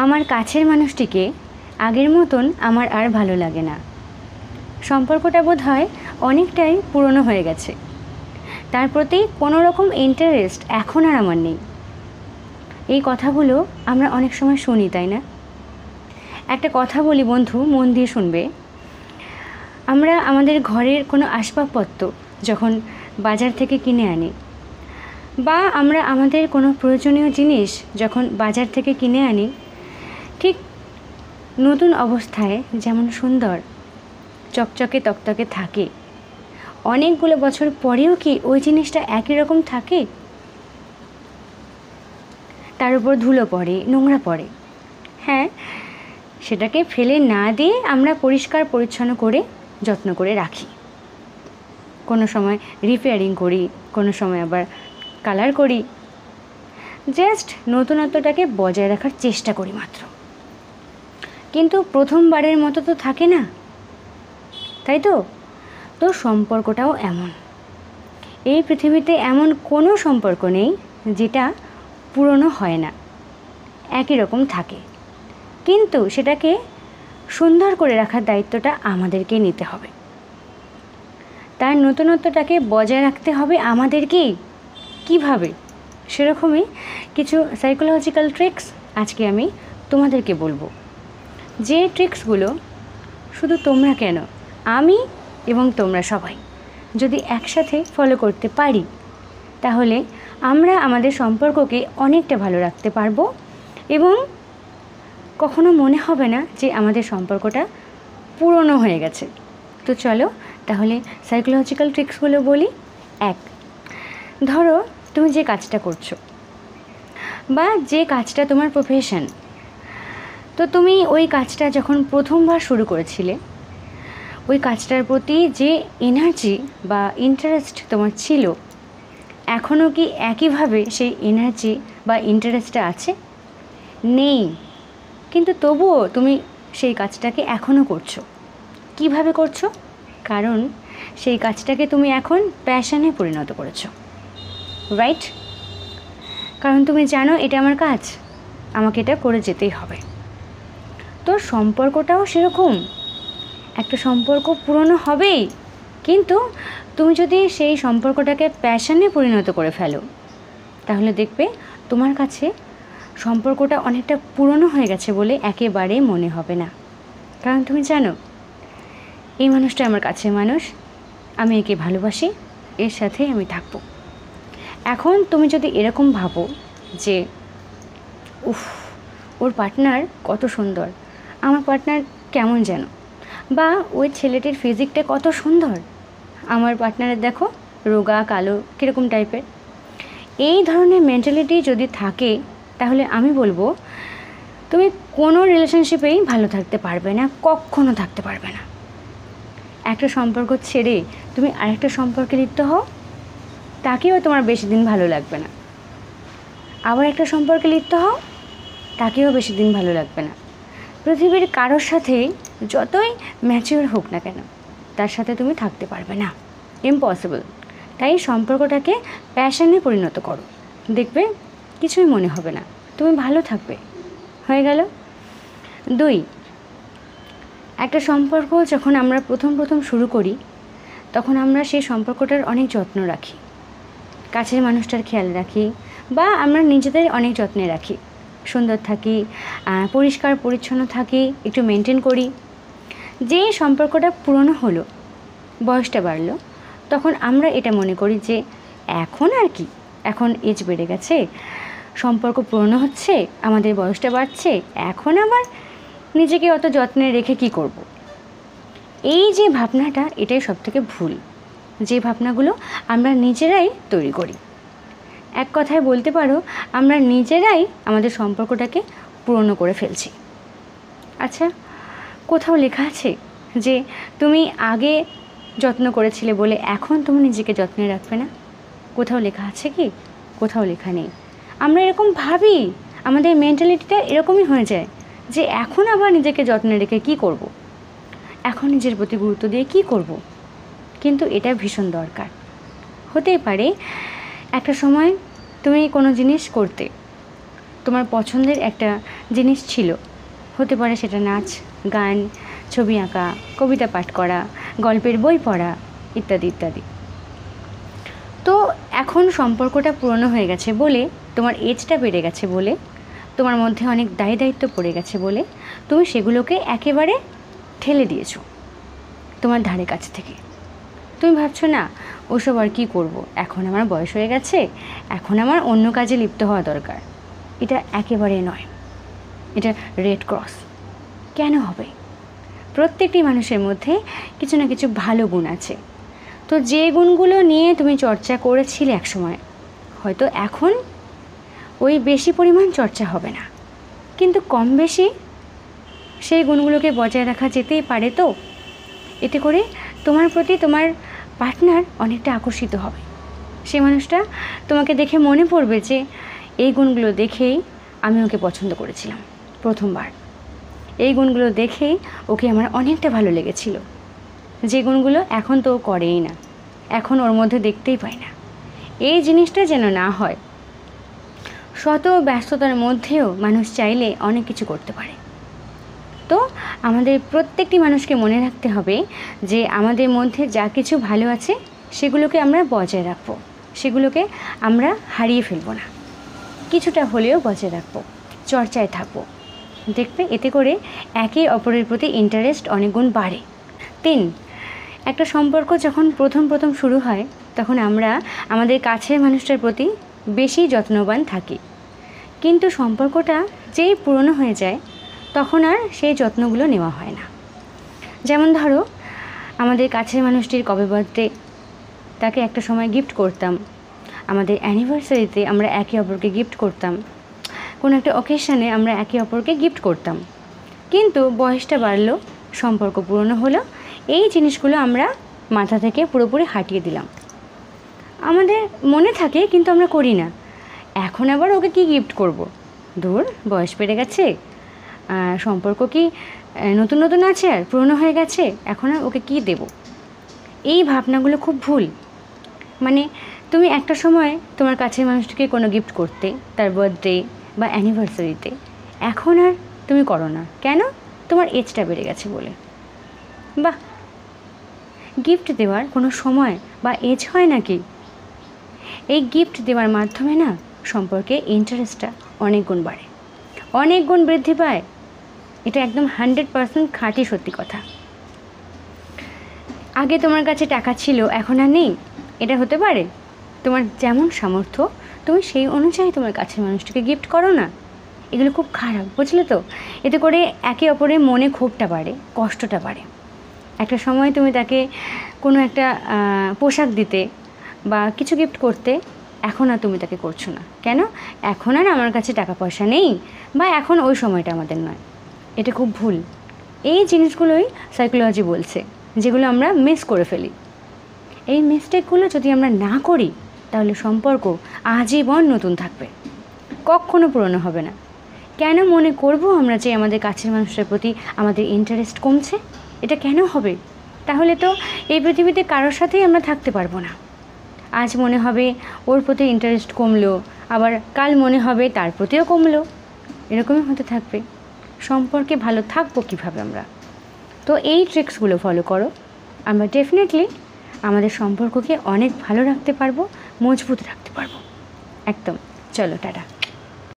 আমার কাছের মানুষটিকে আগের মতন আমার আর ভালো লাগে না। সম্পর্কটা বোধহয় অনেকটাই পুরনো হয়ে গেছে। তার প্রতি কোনো রকম ইন্টারেস্ট এখন আর আমার নেই। এই কথাগুলো আমরা অনেক সময় শুনি, তাই না? একটা কথা বলি বন্ধু, মন দিয়ে শুনবে। আমরা আমাদের ঘরের কোনো আসবাবপত্র যখন বাজার থেকে কিনে আনি, বা আমরা আমাদের কোনো প্রয়োজনীয় জিনিস যখন বাজার থেকে কিনে আনি, ঠিক নতুন অবস্থায় যেমন সুন্দর চকচকে তকতকে থাকে, অনেকগুলো বছর পরেও কি ওই জিনিসটা একই রকম থাকে? তার উপর ধুলো পড়ে, নোংরা পড়ে। হ্যাঁ, সেটাকে ফেলে না দিয়ে আমরা পরিষ্কার পরিচ্ছন্ন করে যত্ন করে রাখি। কোনো সময় রিপেয়ারিং করি, কোনো সময় আবার কালার করি। জাস্ট নতুনত্বটাকে বজায় রাখার চেষ্টা করি মাত্র। কিন্তু প্রথমবারের মতো তো থাকে না, তাই তো? তো সম্পর্কটাও এমন। এই পৃথিবীতে এমন কোনো সম্পর্ক নেই যেটা পুরনো হয় না, একই রকম থাকে। কিন্তু সেটাকে সুন্দর করে রাখার দায়িত্বটা আমাদেরকে নিতে হবে। তার নতুনত্বটাকে বজায় রাখতে হবে আমাদেরকেই। কীভাবে? সেরকমই কিছু সাইকোলজিক্যাল ট্রিক্স আজকে আমি তোমাদেরকে বলবো, যে ট্রিক্সগুলো শুধু তোমরা কেন, আমি এবং তোমরা সবাই যদি একসাথে ফলো করতে পারি, তাহলে আমরা আমাদের সম্পর্ককে অনেকটা ভালো রাখতে পারবো এবং কখনো মনে হবে না যে আমাদের সম্পর্কটা পুরনো হয়ে গেছে। তো চলো তাহলে সাইকোলজিক্যাল ট্রিক্সগুলো বলি। 1, ধরো তুমি যে কাজটা করছো বা যে কাজটা তোমার প্রফেশন, তো তুমি ওই কাজটা যখন প্রথমবার শুরু করেছিলে, ওই কাজটার প্রতি যে এনার্জি বা ইন্টারেস্ট তোমার ছিল, এখনও কি একইভাবে সেই এনার্জি বা ইন্টারেস্টটা আছে? নেই। কিন্তু তবুও তুমি সেই কাজটাকে এখনও করছো। কিভাবে করছো? কারণ সেই কাজটাকে তুমি এখন প্যাশনে পরিণত করেছো, রাইট? কারণ তুমি জানো এটা আমার কাজ, আমাকে এটা করে যেতেই হবে। তো সম্পর্কটাও সেরকম। একটা সম্পর্ক পুরনো হবেই, কিন্তু তুমি যদি সেই সম্পর্কটাকে প্যাশনে পরিণত করে ফেলো, তাহলে দেখবে তোমার কাছে সম্পর্কটা অনেকটা পুরনো হয়ে গেছে বলে একেবারে মনে হবে না। কারণ তুমি জানো এই মানুষটা আমার কাছের মানুষ, আমি একে ভালোবাসি, এর সাথে আমি থাকবো। এখন তুমি যদি এরকম ভাবো যে উফ, ওর পার্টনার কত সুন্দর, আমার পার্টনার কেমন যেন, বা ওই ছেলেটির ফিজিকটা কত সুন্দর, আমার পার্টনারের দেখো রোগা কালো কীরকম টাইপের, এই ধরনের মেন্টালিটি যদি থাকে, তাহলে আমি বলবো তুমি কোনো রিলেশনশিপেই ভালো থাকতে পারবে না, কখনো থাকতে পারবে না। একটা সম্পর্ক ছেড়ে তুমি আরেকটা সম্পর্কে লিপ্ত হও, তাকেও তোমার বেশি দিন ভালো লাগবে না। আবার একটা সম্পর্কে লিপ্ত হও, তাকেও বেশি দিন ভালো লাগবে না। পৃথিবীর কারোর সাথে যতই ম্যাচিওর হোক না কেন, তার সাথে তুমি থাকতে পারবে না, ইম্পসিবল। তাই সম্পর্কটাকে প্যাশনে পরিণত করো, দেখবে কিছুই মনে হবে না, তুমি ভালো থাকবে। হয়ে গেল। 2, একটা সম্পর্ক যখন আমরা প্রথম শুরু করি, তখন আমরা সেই সম্পর্কটার অনেক যত্ন রাখি, কাছের মানুষটার খেয়াল রাখি, বা আমরা নিজেদের অনেক যত্নে রাখি, সুন্দর থাকি, পরিষ্কার পরিচ্ছন্ন থাকি, একটু মেনটেন করি। যে সম্পর্কটা পুরনো হলো, বয়সটা বাড়লো, তখন আমরা এটা মনে করি যে এখন আর কি, এখন এজ বেড়ে গেছে, সম্পর্ক পুরনো হচ্ছে, আমাদের বয়সটা বাড়ছে, এখন আবার নিজেকে অত যত্নে রেখে কি করব। এই যে ভাবনাটা, এটাই সবথেকে ভুল। যে ভাবনাগুলো আমরা নিজেরাই তৈরি করি। এক কথায় বলতে পারো, আমরা নিজেরাই আমাদের সম্পর্কটাকে পুরনো করে ফেলছি। আচ্ছা, কোথাও লেখা আছে যে তুমি আগে যত্ন করেছিলে বলে এখন তুমি নিজেকে যত্নে রাখবে না? কোথাও লেখা আছে কি? কোথাও লেখা নেই। আমরা এরকম ভাবি, আমাদের মেন্টালিটিটা এরকমই হয়ে যায় যে এখন আবার নিজেকে যত্নে রেখে কি করব, এখন নিজের প্রতি গুরুত্ব দিয়ে কি করব। কিন্তু এটা ভীষণ দরকার। হতেই পারে একটা সময় তুমি কোনো জিনিস করতে, তোমার পছন্দের একটা জিনিস ছিল, হতে পারে সেটা নাচ, গান, ছবি আঁকা, কবিতা পাঠ করা, গল্পের বই পড়া ইত্যাদি ইত্যাদি। তো এখন সম্পর্কটা পুরনো হয়ে গেছে বলে, তোমার এজটা বেড়ে গেছে বলে, তোমার মধ্যে অনেক দায়িত্ব পড়ে গেছে বলে তুমি সেগুলোকে একেবারে ঠেলে দিয়েছো তোমার ধারে কাছ থেকে। তুমি ভাবছো না ওসব আর কী করবো, এখন আমার বয়স হয়ে গেছে, এখন আমার অন্য কাজে লিপ্ত হওয়া দরকার। এটা একেবারে নয়, এটা রেড ক্রস। কেন হবে? প্রত্যেকটি মানুষের মধ্যে কিছু না কিছু ভালো গুণ আছে। তো যে গুণগুলো নিয়ে তুমি চর্চা করেছিলে একসময়, হয়তো এখন ওই বেশি পরিমাণ চর্চা হবে না, কিন্তু কম বেশি সেই গুণগুলোকে বজায় রাখা যেতেই পারে। তো এতে করে তোমার প্রতি তোমার পার্টনার অনেকটা আকর্ষিত হবে। সে মানুষটা তোমাকে দেখে মনে পড়বে যে এই গুণগুলো দেখেই আমি ওকে পছন্দ করেছিলাম প্রথমবার, এই গুণগুলো দেখেই ওকে আমার অনেকটা ভালো লেগেছিল, যে গুণগুলো এখন তো ও করেই না, এখন ওর মধ্যে দেখতেই পাই না। এই জিনিসটা যেন না হয়। শত ব্যস্ততার মধ্যেও মানুষ চাইলে অনেক কিছু করতে পারে। তো আমাদের প্রত্যেকটি মানুষকে মনে রাখতে হবে যে আমাদের মধ্যে যা কিছু ভালো আছে সেগুলোকে আমরা বজায় রাখবো, সেগুলোকে আমরা হারিয়ে ফেলবো না, কিছুটা হলেও বজায় রাখবো, চর্চায় থাকবো। দেখবে এতে করে একে অপরের প্রতি ইন্টারেস্ট অনেক গুণ বাড়ে। 3, একটা সম্পর্ক যখন প্রথম শুরু হয় তখন আমরা আমাদের কাছের মানুষটার প্রতি বেশি যত্নবান থাকি, কিন্তু সম্পর্কটা যেই পুরনো হয়ে যায় তখন আর সেই যত্নগুলো নেওয়া হয় না। যেমন ধরো, আমাদের কাছের মানুষটির কবে বার্থডে, তাকে একটা সময় গিফট করতাম, আমাদের অ্যানিভার্সারিতে আমরা একে অপরকে গিফট করতাম, কোনো একটা অকেশানে আমরা একে অপরকে গিফট করতাম, কিন্তু বয়সটা বাড়লো, সম্পর্ক পুরনো হলো, এই জিনিসগুলো আমরা মাথা থেকে পুরোপুরি হাটিয়ে দিলাম। আমাদের মনে থাকে কিন্তু আমরা করি না। এখন আবার ওকে কি গিফট করব? দূর, বয়স বেড়ে গেছে, সম্পর্ক কি নতুন আছে আর পুরনো হয়ে গেছে, এখন আর ওকে কি দেব? এই ভাবনাগুলো খুব ভুল। মানে তুমি একটা সময় তোমার কাছের মানুষটিকে কোনো গিফট করতে, তার বার্থডে বা অ্যানিভার্সারিতে, এখন আর তুমি করো না। কেন? তোমার এজটা বেড়ে গেছে বলে। বাহ, গিফট দেওয়ার কোনো সময় বা এজ হয় নাকি? এই গিফট দেওয়ার মাধ্যমে না সম্পর্কে ইন্টারেস্টটা অনেক গুণ বাড়ে, অনেক গুণ বৃদ্ধি পায়। এটা একদম 100% খাঁটি সত্যি কথা। আগে তোমার কাছে টাকা ছিল, এখন আর নেই, এটা হতে পারে? তোমার যেমন সামর্থ্য তুমি সেই অনুযায়ী তোমার কাছের মানুষটিকে গিফট করো না। এগুলো খুব খারাপ, বুঝলে তো? এতে করে একে অপরের মনে ক্ষোভটা বাড়ে, কষ্টটা বাড়ে। একটা সময় তুমি তাকে কোনো একটা পোশাক দিতে বা কিছু গিফট করতে, এখন আর তুমি তাকে করছো না। কেন? এখন আর আমার কাছে টাকা পয়সা নেই, বা এখন ওই সময়টা আমাদের নয়। এটা খুব ভুল। এই জিনিসগুলোই সাইকোলজি বলছে, যেগুলো আমরা মিস করে ফেলি। এই মিস্টেকগুলো যদি আমরা না করি তাহলে সম্পর্ক আজীবন নতুন থাকবে, কখনো পুরনো হবে না। কেন মনে করব আমরা যে আমাদের কাছের মানুষের প্রতি আমাদের ইন্টারেস্ট কমছে? এটা কেন হবে? তাহলে তো এই পৃথিবীতে কারোর সাথেই আমরা থাকতে পারবো না। আজ মনে হবে ওর প্রতি ইন্টারেস্ট কমলো, আবার কাল মনে হবে তার প্রতিও কমলো, এরকমই হতে থাকবে। সম্পর্কে ভালো থাকবো কীভাবে আমরা? তো এই ট্রিক্সগুলো ফলো করো, আমরা ডেফিনেটলি আমাদের সম্পর্ককে অনেক ভালো রাখতে পারবো, মজবুত রাখতে পারবো। একদম। চলো, টাটা।